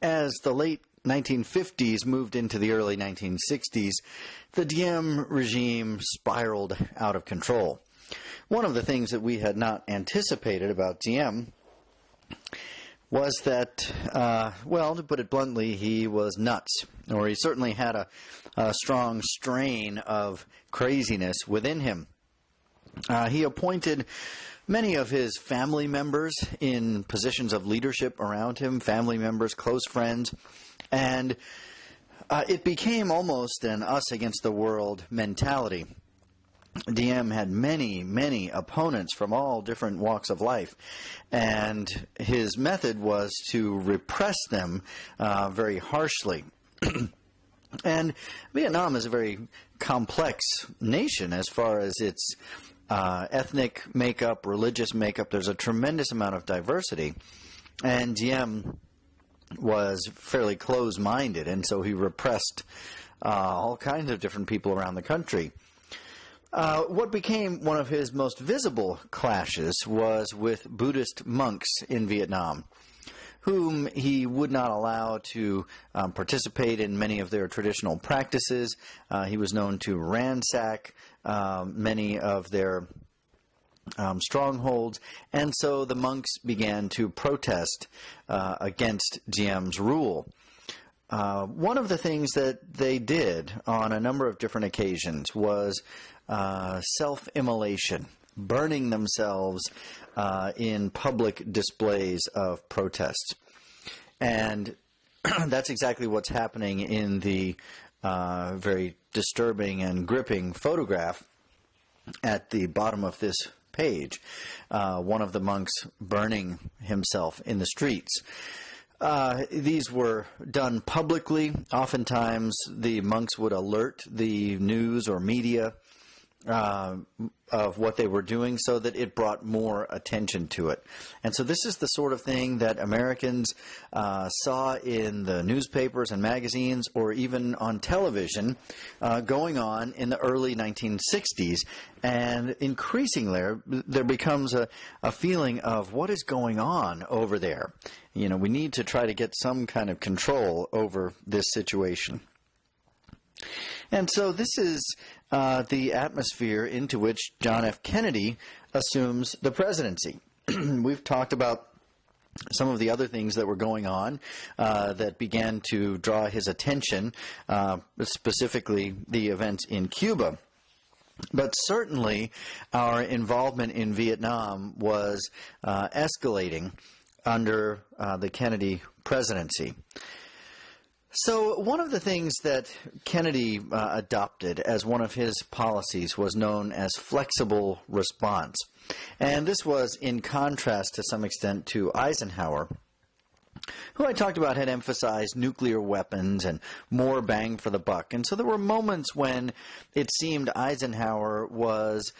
as the late 1950s moved into the early 1960s, the Diem regime spiraled out of control. One of the things that we had not anticipated about Diem was that, well, to put it bluntly, he was nuts, or he certainly had a strong strain of craziness within him. He appointed many of his family members in positions of leadership around him, family members, close friends, and it became almost an us against the world mentality. Diem had many, many opponents from all different walks of life, and his method was to repress them very harshly. And Vietnam is a very complex nation as far as its ethnic makeup, religious makeup. There's a tremendous amount of diversity, and Diem was fairly close-minded, and so he repressed all kinds of different people around the country. What became one of his most visible clashes was with Buddhist monks in Vietnam, whom he would not allow to participate in many of their traditional practices. He was known to ransack many of their strongholds, and so the monks began to protest against Diem's rule. One of the things that they did on a number of different occasions was self-immolation, burning themselves in public displays of protests. And that's exactly what's happening in the very disturbing and gripping photograph at the bottom of this page. One of the monks burning himself in the streets. These were done publicly. Oftentimes the monks would alert the news or media of what they were doing so that it brought more attention to it. And so this is the sort of thing that Americans saw in the newspapers and magazines or even on television going on in the early 1960s. And increasingly there becomes a feeling of what is going on over there. You know, we need to try to get some kind of control over this situation. And so this is the atmosphere into which John F. Kennedy assumes the presidency. We've talked about some of the other things that were going on that began to draw his attention, specifically the events in Cuba. But certainly our involvement in Vietnam was escalating under the Kennedy presidency. So one of the things that Kennedy adopted as one of his policies was known as flexible response. And this was in contrast to some extent to Eisenhower, who I talked about had emphasized nuclear weapons and more bang for the buck. And so there were moments when it seemed Eisenhower was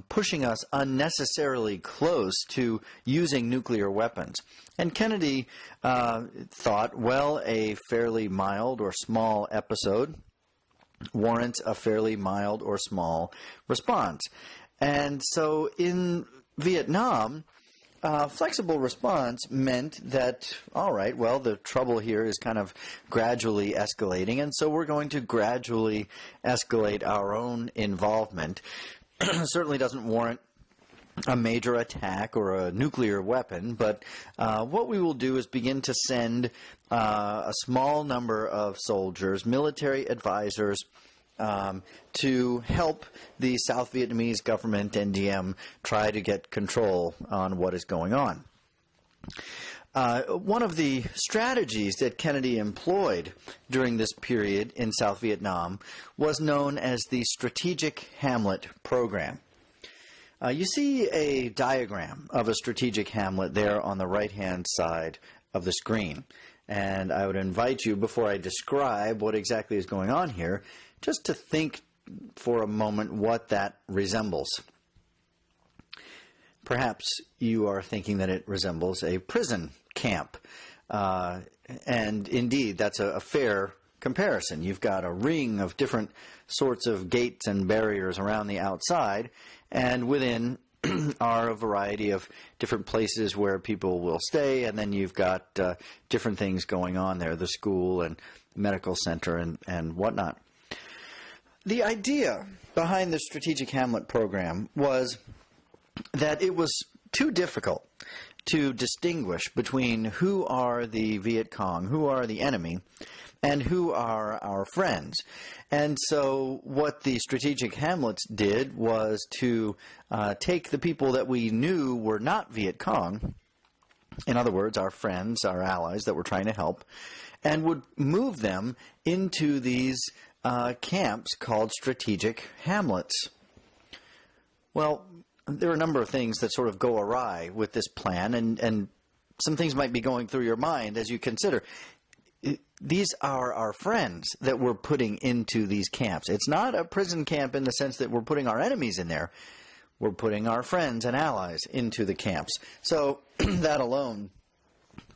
pushing us unnecessarily close to using nuclear weapons. And Kennedy thought, well, a fairly mild or small episode warrants a fairly mild or small response. And so in Vietnam, flexible response meant that, all right, well, the trouble here is kind of gradually escalating, and so we're going to gradually escalate our own involvement. Certainly doesn't warrant a major attack or a nuclear weapon, but what we will do is begin to send a small number of soldiers, military advisors, to help the South Vietnamese government and Diem try to get control on what is going on. One of the strategies that Kennedy employed during this period in South Vietnam was known as the Strategic Hamlet Program. You see a diagram of a strategic hamlet there on the right-hand side of the screen. And I would invite you, before I describe what exactly is going on here, just to think for a moment what that resembles. Perhaps you are thinking that it resembles a prison camp. And indeed, that's a fair comparison. You've got a ring of different sorts of gates and barriers around the outside, and within are a variety of different places where people will stay, and then you've got different things going on there, the school and medical center and whatnot. The idea behind the Strategic Hamlet program was that it was too difficult to distinguish between who are the Viet Cong, who are the enemy, and who are our friends. And so what the Strategic Hamlets did was to take the people that we knew were not Viet Cong, in other words, our friends, our allies that we're trying to help, and would move them into these camps called Strategic Hamlets. Well, there are a number of things that sort of go awry with this plan, and some things might be going through your mind as you consider. These are our friends that we're putting into these camps. It's not a prison camp in the sense that we're putting our enemies in there. We're putting our friends and allies into the camps. So that alone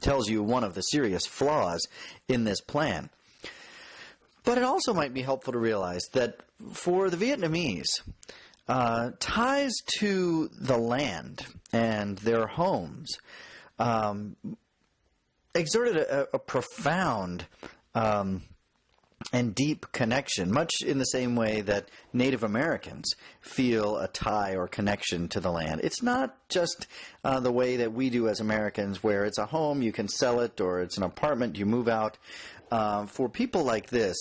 tells you one of the serious flaws in this plan. But it also might be helpful to realize that for the Vietnamese, ties to the land and their homes exerted a profound and deep connection, much in the same way that Native Americans feel a tie or connection to the land. It's not just the way that we do as Americans, where it's a home, you can sell it, or it's an apartment, you move out. For people like this,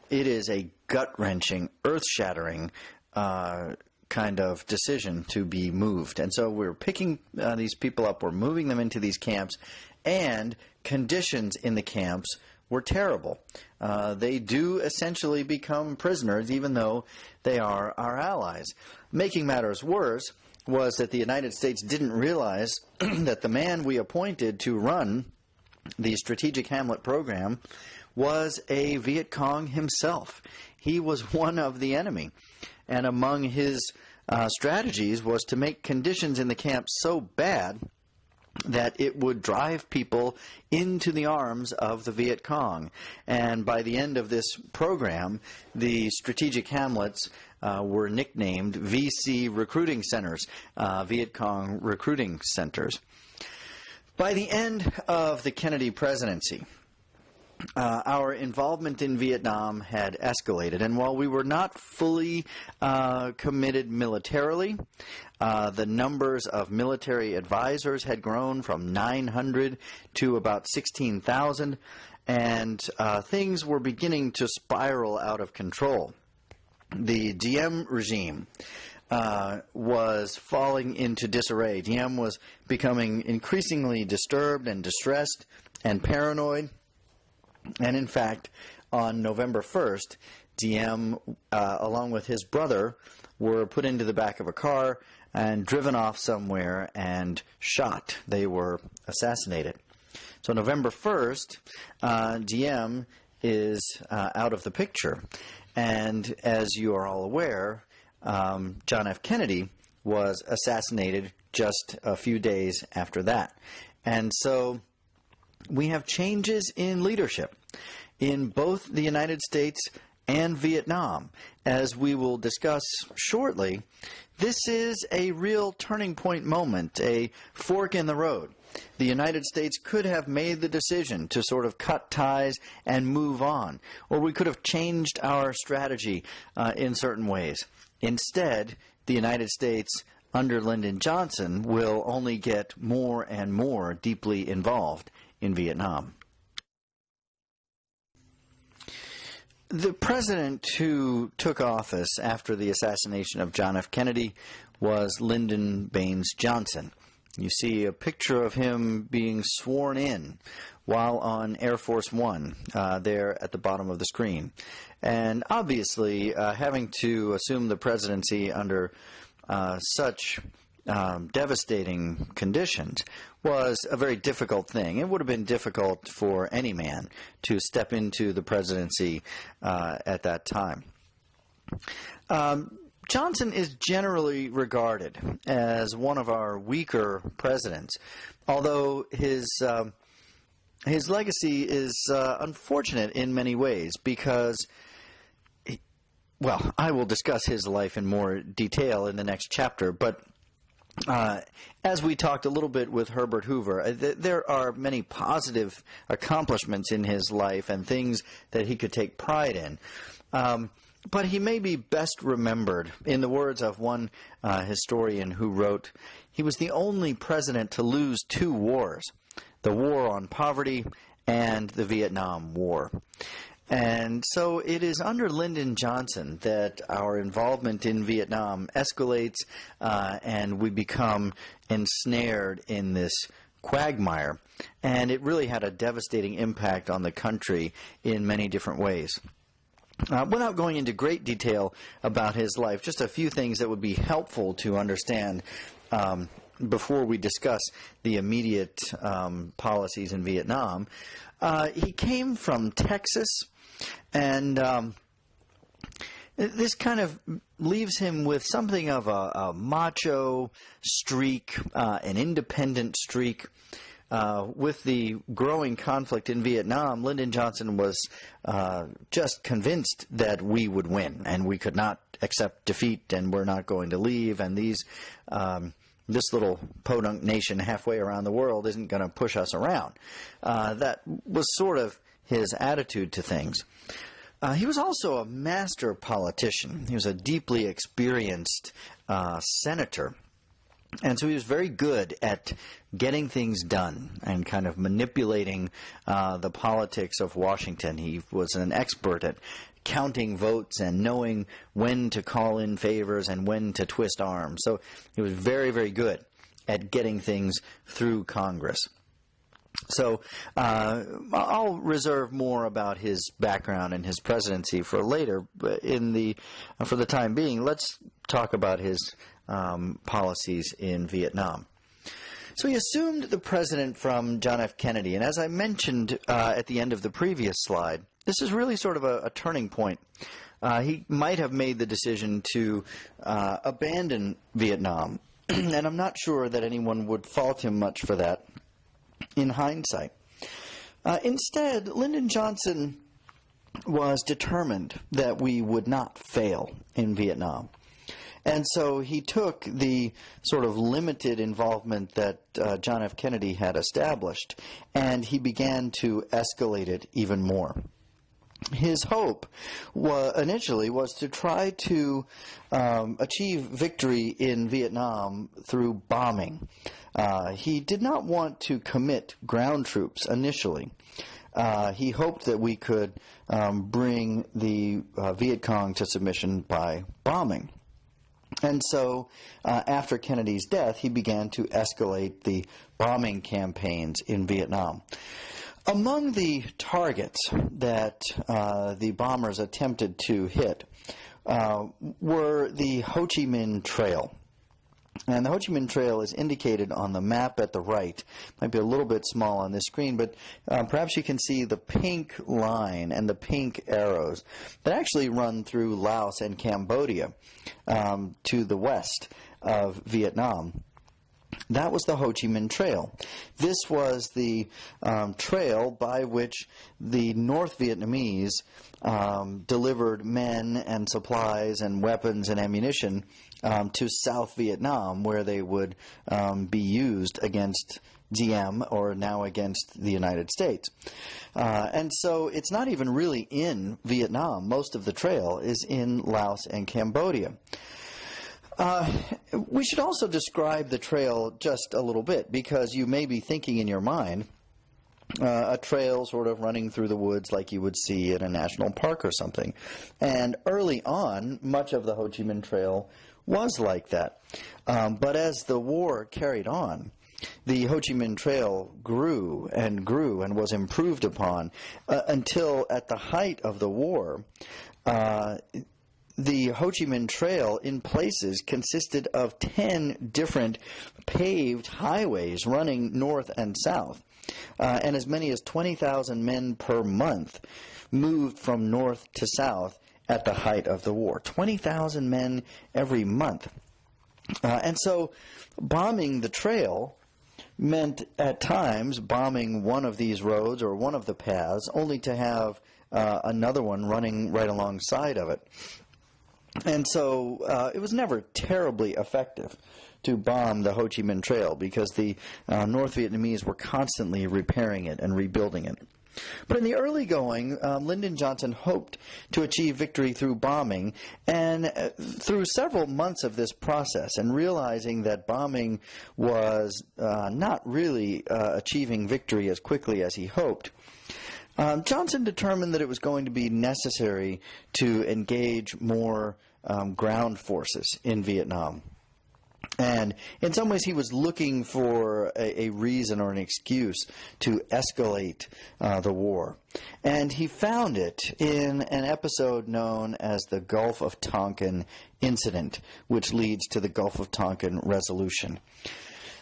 it is a gut-wrenching, earth-shattering kind of decision to be moved. And so we're picking these people up, we're moving them into these camps, and conditions in the camps were terrible. They do essentially become prisoners, even though they are our allies. Making matters worse was that the United States didn't realize that the man we appointed to run the Strategic Hamlet program was a Viet Cong himself. He was one of the enemy. And among his strategies was to make conditions in the camp so bad that it would drive people into the arms of the Viet Cong. And by the end of this program, the Strategic Hamlets were nicknamed VC recruiting centers, Viet Cong recruiting centers. By the end of the Kennedy presidency, our involvement in Vietnam had escalated, and while we were not fully committed militarily, the numbers of military advisors had grown from 900 to about 16,000, and things were beginning to spiral out of control. The Diem regime was falling into disarray. Diem was becoming increasingly disturbed and distressed and paranoid. And in fact, on November 1st, Diem, along with his brother, were put into the back of a car and driven off somewhere and shot. They were assassinated. So November 1st, Diem is out of the picture. And as you are all aware, John F. Kennedy was assassinated just a few days after that. And so we have changes in leadership in both the United States and Vietnam. As we will discuss shortly, this is a real turning point moment, a fork in the road. The United States could have made the decision to sort of cut ties and move on, or we could have changed our strategy in certain ways. Instead, the United States under Lyndon Johnson will only get more and more deeply involved in Vietnam. The president who took office after the assassination of John F. Kennedy was Lyndon B Johnson. You see a picture of him being sworn in while on Air Force One there at the bottom of the screen. And obviously, having to assume the presidency under such devastating conditions was a very difficult thing. It would have been difficult for any man to step into the presidency at that time. Johnson is generally regarded as one of our weaker presidents, although his legacy is unfortunate in many ways because, well, I will discuss his life in more detail in the next chapter, but As we talked a little bit with Herbert Hoover, there are many positive accomplishments in his life and things that he could take pride in. But he may be best remembered, in the words of one historian who wrote, he was the only president to lose two wars, the war on poverty and the Vietnam War. And so it is under Lyndon Johnson that our involvement in Vietnam escalates and we become ensnared in this quagmire. And it really had a devastating impact on the country in many different ways. Without going into great detail about his life, just a few things that would be helpful to understand before we discuss the immediate policies in Vietnam. He came from Texas, and this kind of leaves him with something of a macho streak, an independent streak. With the growing conflict in Vietnam, Lyndon Johnson was just convinced that we would win, and we could not accept defeat, and we're not going to leave, and this little podunk nation halfway around the world isn't going to push us around. That was sort of his attitude to things. He was also a master politician. He was a deeply experienced senator. And so he was very good at getting things done and kind of manipulating the politics of Washington. He was an expert at counting votes and knowing when to call in favors and when to twist arms. So he was very, very good at getting things through Congress. So I'll reserve more about his background and his presidency for later. But for the time being, let's talk about his policies in Vietnam. So he assumed the president from John F. Kennedy, and as I mentioned at the end of the previous slide, this is really sort of a turning point. He might have made the decision to abandon Vietnam, and I'm not sure that anyone would fault him much for that in hindsight. Instead, Lyndon Johnson was determined that we would not fail in Vietnam. And so he took the sort of limited involvement that John F. Kennedy had established, and he began to escalate it even more. His hope initially was to try to achieve victory in Vietnam through bombing. He did not want to commit ground troops initially. He hoped that we could bring the Viet Cong to submission by bombing. And so after Kennedy's death, he began to escalate the bombing campaigns in Vietnam. Among the targets that the bombers attempted to hit were the Ho Chi Minh Trail. And the Ho Chi Minh Trail is indicated on the map at the right. Might be a little bit small on this screen, but perhaps you can see the pink line and the pink arrows that actually run through Laos and Cambodia to the west of Vietnam. That was the Ho Chi Minh Trail. This was the trail by which the North Vietnamese delivered men and supplies and weapons and ammunition to South Vietnam, where they would be used against Diem, or now against the United States. And so it's not even really in Vietnam. Most of the trail is in Laos and Cambodia. We should also describe the trail just a little bit, because you may be thinking in your mind a trail sort of running through the woods like you would see in a national park or something. And early on, much of the Ho Chi Minh Trail was like that. But as the war carried on, the Ho Chi Minh Trail grew and was improved upon until at the height of the war, the Ho Chi Minh Trail in places consisted of 10 different paved highways running north and south. And as many as 20,000 men per month moved from north to south at the height of the war. 20,000 men every month. And so bombing the trail meant at times bombing one of these roads or one of the paths, only to have another one running right alongside of it. And so it was never terribly effective to bomb the Ho Chi Minh Trail because the North Vietnamese were constantly repairing it and rebuilding it. But in the early going, Lyndon Johnson hoped to achieve victory through bombing, and through several months of this process, and realizing that bombing was not really achieving victory as quickly as he hoped, Johnson determined that it was going to be necessary to engage more ground forces in Vietnam. And in some ways, he was looking for a reason or an excuse to escalate the war. And he found it in an episode known as the Gulf of Tonkin Incident, which leads to the Gulf of Tonkin Resolution.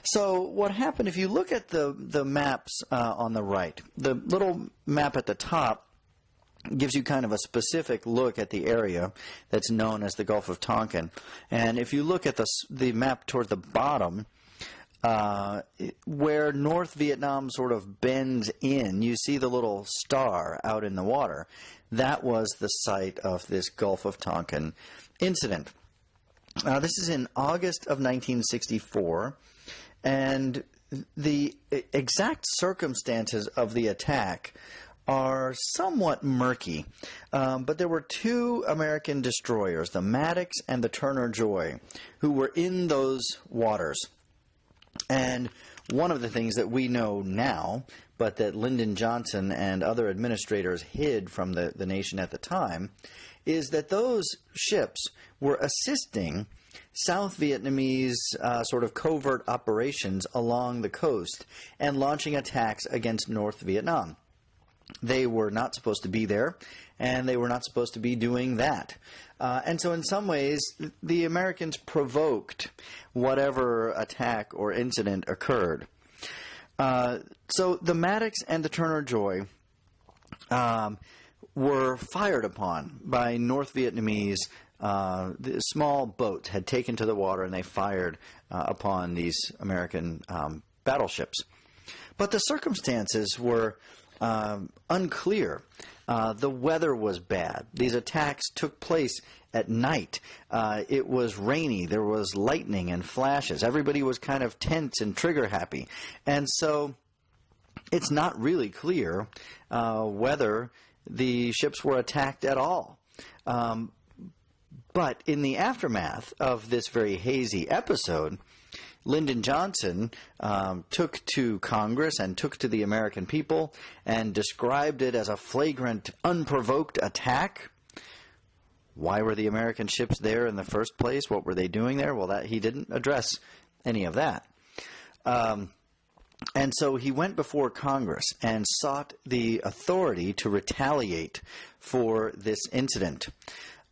So what happened, if you look at the maps on the right, the little map at the top gives you kind of a specific look at the area that's known as the Gulf of Tonkin. And if you look at the map toward the bottom, where North Vietnam sort of bends in, you see the little star out in the water. That was the site of this Gulf of Tonkin incident. This is in August of 1964, and the exact circumstances of the attack are somewhat murky, but there were two American destroyers, the Maddox and the Turner Joy, who were in those waters. And one of the things that we know now, but that Lyndon Johnson and other administrators hid from the nation at the time, is that those ships were assisting South Vietnamese sort of covert operations along the coast and launching attacks against North Vietnam. They were not supposed to be there, and they were not supposed to be doing that. And so in some ways, the Americans provoked whatever attack or incident occurred. So the Maddox and the Turner Joy were fired upon by North Vietnamese. The small boats had taken to the water, and they fired upon these American battleships. But the circumstances were unclear. The weather was bad. These attacks took place at night. It was rainy. There was lightning and flashes. Everybody was kind of tense and trigger happy. And so it's not really clear whether the ships were attacked at all. But in the aftermath of this very hazy episode, Lyndon Johnson took to Congress and took to the American people and described it as a flagrant, unprovoked attack. Why were the American ships there in the first place? What were they doing there? Well, he didn't address any of that. And so he went before Congress and sought the authority to retaliate for this incident.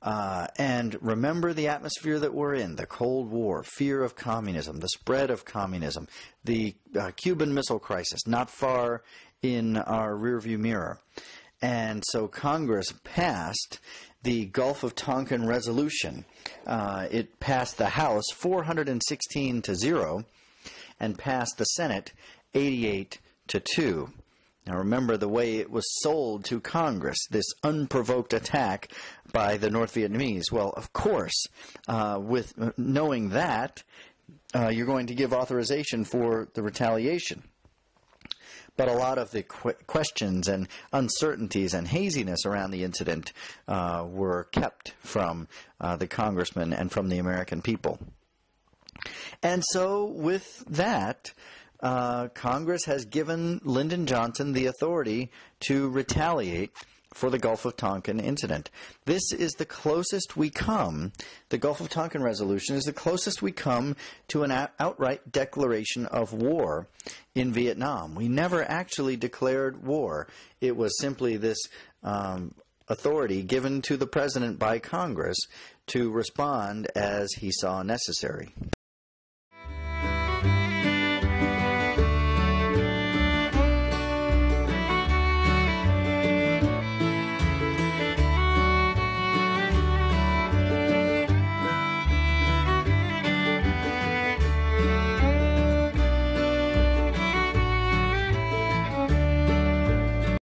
And remember the atmosphere that we're in, the Cold War, fear of communism, the spread of communism, the Cuban Missile Crisis, not far in our rearview mirror. And so Congress passed the Gulf of Tonkin Resolution. It passed the House 416-0 and passed the Senate 88-2. Now remember the way it was sold to Congress, this unprovoked attack by the North Vietnamese. Well, of course, with knowing that, you're going to give authorization for the retaliation. But a lot of the questions and uncertainties and haziness around the incident were kept from the congressmen and from the American people. And so with that, Congress has given Lyndon Johnson the authority to retaliate for the Gulf of Tonkin incident. This is the closest we come, the Gulf of Tonkin resolution is the closest we come to an outright declaration of war in Vietnam. We never actually declared war. It was simply this authority given to the president by Congress to respond as he saw necessary.